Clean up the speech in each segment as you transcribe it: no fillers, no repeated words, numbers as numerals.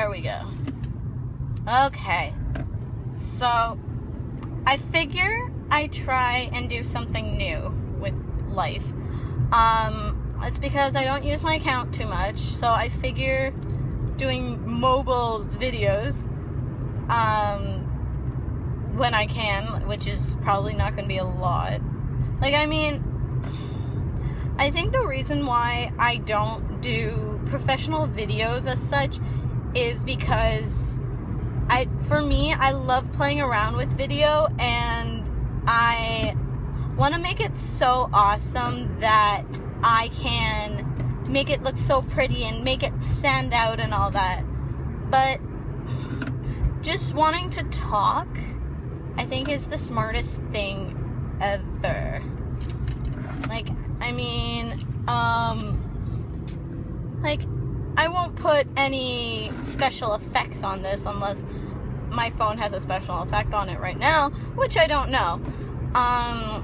There we go. Okay. So, I figure I try and do something new with life. It's because I don't use my account too much, so I figure doing mobile videos, when I can, which is probably not going to be a lot. Like, I mean, I think the reason why I don't do professional videos as such is because for me, I love playing around with video, and I want to make it so awesome that I can make it look so pretty and make it stand out and all that. But just wanting to talk, I think, is the smartest thing ever. Like, I mean, like, I won't put any special effects on this unless my phone has a special effect on it right now, which I don't know. I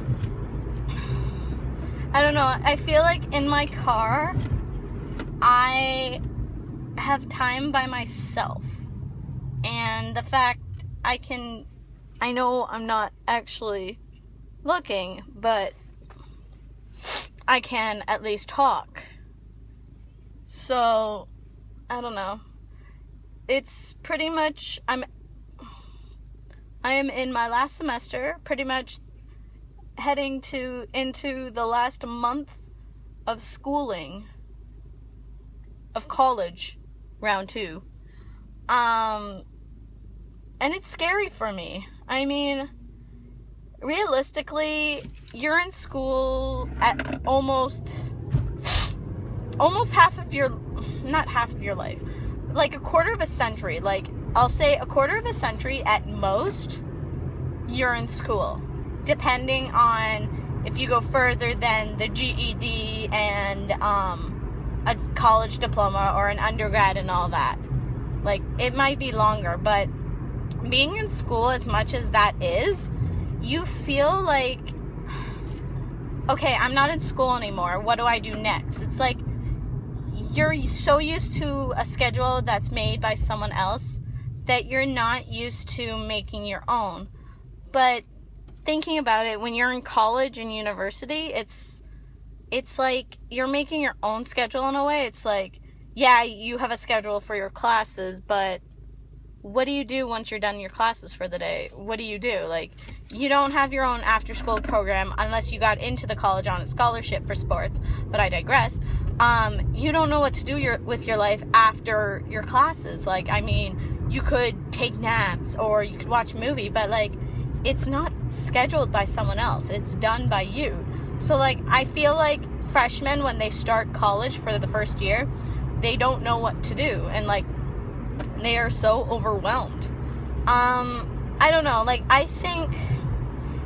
don't know. I feel like in my car, I have time by myself. And the fact I know I'm not actually looking, but I can at least talk. So, I don't know. It's pretty much, I am in my last semester, pretty much heading into the last month of schooling, of college, round 2. And it's scary for me. I mean, realistically, you're in school at almost half of your, not half of your life, like a quarter of a century. Like, I'll say a quarter of a century at most, you're in school. Depending on if you go further than the GED and a college diploma or an undergrad and all that. Like, it might be longer, but being in school as much as that is, you feel like, okay, I'm not in school anymore. What do I do next? It's like you're so used to a schedule that's made by someone else that you're not used to making your own. But thinking about it, when you're in college and university, it's like you're making your own schedule in a way. It's like, yeah, you have a schedule for your classes, but what do you do once you're done your classes for the day? What do you do? Like, you don't have your own after-school program unless you got into the college on a scholarship for sports, but I digress. You don't know what to do with your life after your classes. Like, I mean, you could take naps or you could watch a movie, but, like, it's not scheduled by someone else. It's done by you. So, like, I feel like freshmen, when they start college for the first year, they don't know what to do. And, like, they are so overwhelmed. I don't know. Like, I think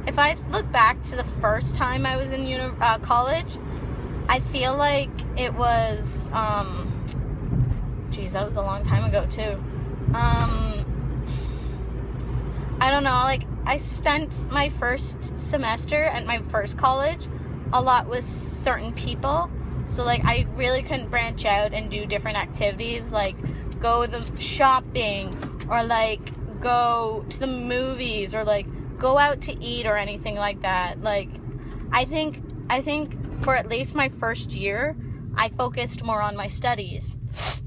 if I look back to the first time I was in college, I feel like it was, geez, that was a long time ago, too. I don't know, like, I spent my first semester at my first college a lot with certain people. So, like, I really couldn't branch out and do different activities, like go the shopping or, like, go to the movies or, like, go out to eat or anything like that. Like, I think for at least my first year, I focused more on my studies.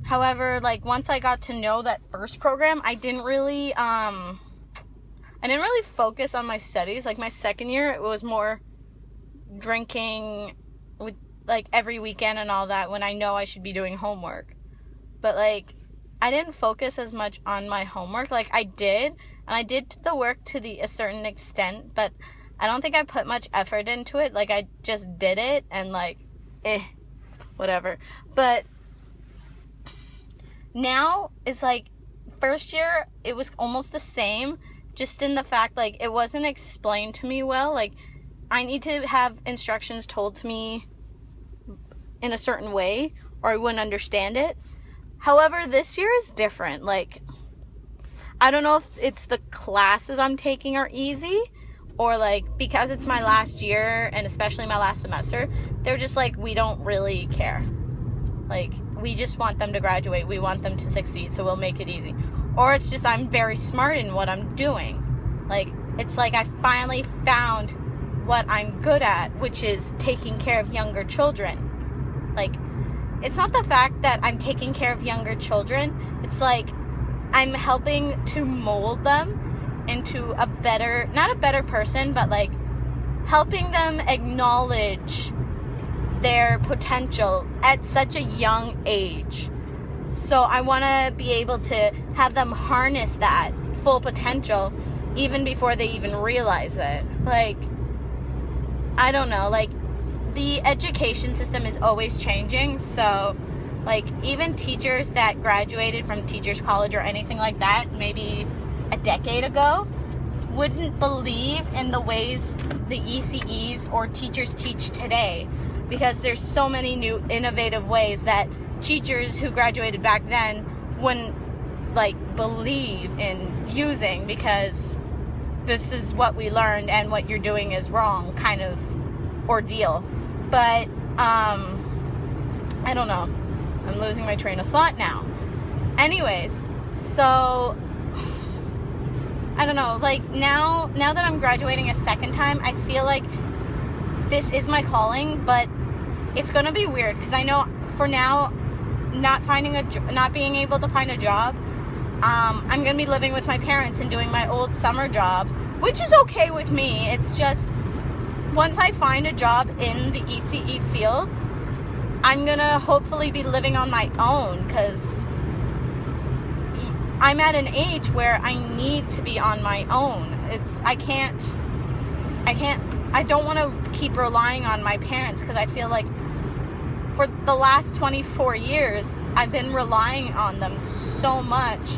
However, like, once I got to know that first program, I didn't really focus on my studies. Like, my second year, it was more drinking with, like, every weekend and all that when I know I should be doing homework. But, like, I didn't focus as much on my homework. Like, I did, and I did the work to a certain extent, but I don't think I put much effort into it. Like, I just did it, and, like, whatever. But now, it's like, first year, it was almost the same, just in the fact, like, it wasn't explained to me well. Like, I need to have instructions told to me in a certain way, or I wouldn't understand it. However, this year is different. Like, I don't know if it's the classes I'm taking are easy, or, like, because it's my last year, and especially my last semester, they're just like, we don't really care. Like, we just want them to graduate. We want them to succeed, so we'll make it easy. Or it's just I'm very smart in what I'm doing. Like, it's like I finally found what I'm good at, which is taking care of younger children. Like, it's not the fact that I'm taking care of younger children. It's like I'm helping to mold them into a better, not a better person, but like helping them acknowledge their potential at such a young age. So I want to be able to have them harness that full potential even before they even realize it. Like, I don't know, like, the education system is always changing. So, like, even teachers that graduated from teachers college or anything like that maybe a decade ago wouldn't believe in the ways the ECEs or teachers teach today, because there's so many new innovative ways that teachers who graduated back then wouldn't like believe in using, because this is what we learned and what you're doing is wrong kind of ordeal. But I don't know, I'm losing my train of thought now. Anyways, so I don't know, like now that I'm graduating a second time, I feel like this is my calling, but it's gonna be weird because I know for now, not being able to find a job, I'm gonna be living with my parents and doing my old summer job, which is okay with me. It's just once I find a job in the ECE field, I'm gonna hopefully be living on my own, because I'm at an age where I need to be on my own. I don't want to keep relying on my parents, because I feel like for the last 24 years, I've been relying on them so much.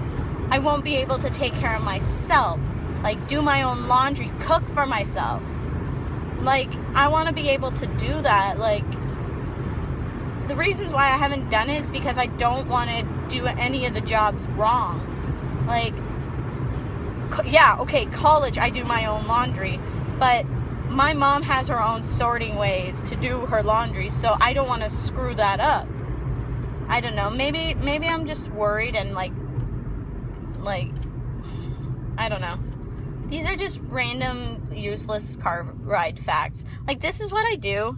I won't be able to take care of myself, like do my own laundry, cook for myself. Like, I want to be able to do that. Like, the reasons why I haven't done it is because I don't want to do any of the jobs wrong. Like, yeah, okay, college, I do my own laundry, but my mom has her own sorting ways to do her laundry, so I don't want to screw that up. I don't know, maybe I'm just worried and like, I don't know. These are just random, useless car ride facts. Like, this is what I do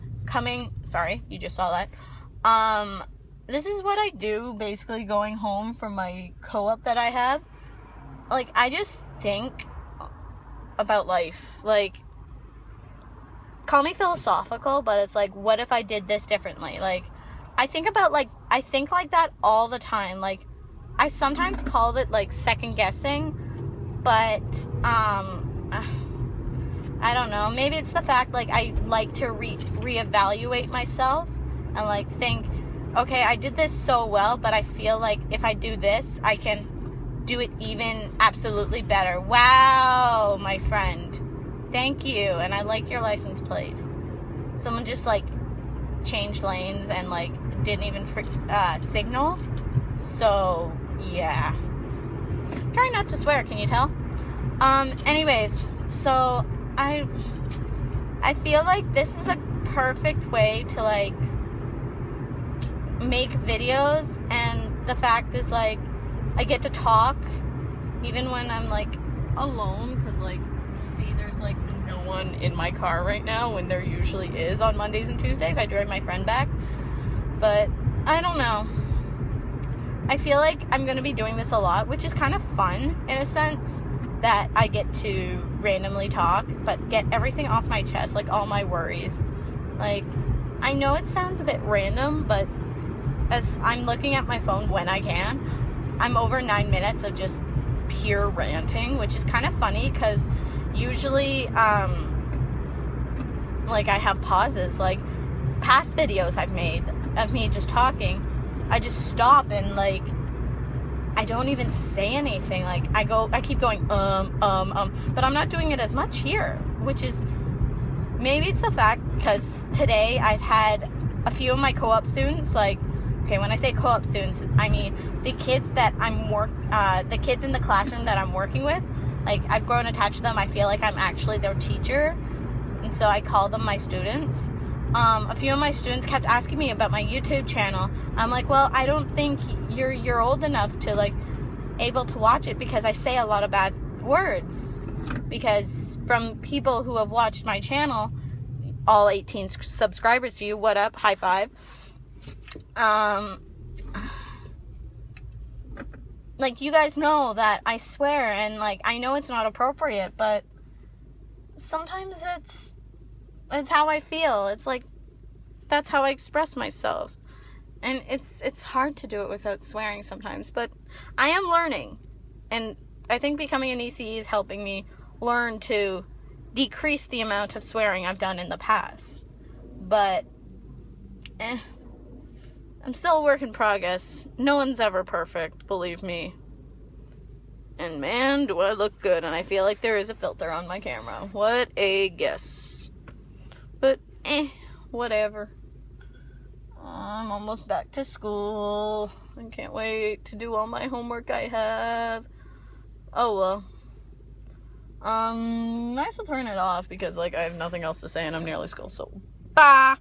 sorry, you just saw that. This is what I do basically going home from my co-op that I have. Like, I just think about life. Like, call me philosophical, but it's like, what if I did this differently? Like, I think like that all the time. Like, I sometimes call it like second guessing, but I don't know, maybe it's the fact like I like to reevaluate myself and like think, okay, I did this so well, but I feel like if I do this, I can do it even absolutely better. Wow, my friend, thank you. And I like your license plate. Someone just like changed lanes and like didn't even signal. So yeah, I'm trying not to swear, can you tell? Anyways, so I feel like this is a perfect way to like make videos, and the fact is like I get to talk even when I'm like alone, because like, see, there's like no one in my car right now when there usually is on Mondays and Tuesdays. I drive my friend back, but I don't know, I feel like I'm gonna be doing this a lot, which is kind of fun in a sense, that I get to randomly talk but get everything off my chest, like all my worries. Like, I know it sounds a bit random, but as I'm looking at my phone when I can, I'm over 9 minutes of just pure ranting, which is kind of funny because usually like I have pauses. Like, past videos I've made of me just talking, I just stop and like I don't even say anything. Like, I keep going but I'm not doing it as much here, which is, maybe it's the fact because today I've had a few of my co-op students, like, okay, when I say co-op students, I mean the kids that the kids in the classroom that I'm working with. Like, I've grown attached to them. I feel like I'm actually their teacher, and so I call them my students. A few of my students kept asking me about my YouTube channel. I'm like, well, I don't think you're old enough to, like, able to watch it because I say a lot of bad words. Because from people who have watched my channel, all 18 subscribers to you, what up, high five. Like, you guys know that I swear, and, like, I know it's not appropriate, but sometimes it's how I feel. It's like, that's how I express myself. And it's hard to do it without swearing sometimes, but I am learning. And I think becoming an ECE is helping me learn to decrease the amount of swearing I've done in the past. But, I'm still a work in progress. No one's ever perfect, believe me. And man, do I look good, and I feel like there is a filter on my camera. What a guess. But, whatever. I'm almost back to school. I can't wait to do all my homework I have. Oh, well. I shall turn it off because, like, I have nothing else to say and I'm nearly school, so bye!